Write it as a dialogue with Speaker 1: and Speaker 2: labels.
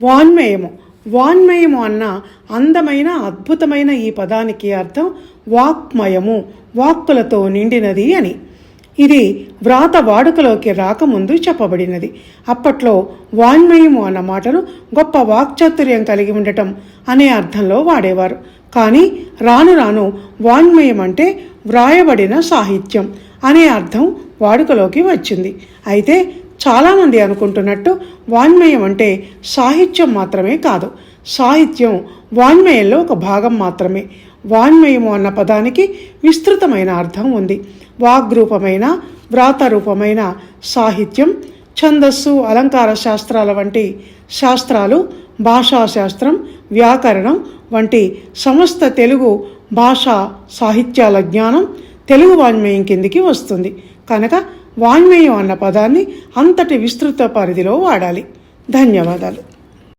Speaker 1: వాన్మయము. వాన్మయము అన్న అందమైన అద్భుతమైన ఈ పదానికి అర్థం వాక్మయము, వాక్కులతో నిండినది అని. ఇది వ్రాత వాడుకలోకి రాకముందు చెప్పబడినది. అప్పట్లో వాన్మయము అన్న మాటను గొప్ప వాక్చాతుర్యం కలిగి ఉండటం అనే అర్థంలో వాడేవారు. కానీ రాను రాను వాన్మయం అంటే వ్రాయబడిన సాహిత్యం అనే అర్థం వాడుకలోకి వచ్చింది. అయితే చాలామంది అనుకుంటున్నట్టు వాన్మయం అంటే సాహిత్యం మాత్రమే కాదు. సాహిత్యం వాన్మయంలో ఒక భాగం మాత్రమే. వాన్మయము అన్న పదానికి విస్తృతమైన అర్థం ఉంది. వాగ్రూపమైన, వ్రాతరూపమైన సాహిత్యం, ఛందస్సు, అలంకార శాస్త్రాల వంటి శాస్త్రాలు, భాషాశాస్త్రం, వ్యాకరణం వంటి సమస్త తెలుగు భాషా సాహిత్యాల జ్ఞానం తెలుగు వాన్మయం కిందికి వస్తుంది. కనుక వాన్మయం అన్న పదాన్ని అంతటి విస్తృత పరిధిలో వాడాలి. ధన్యవాదాలు.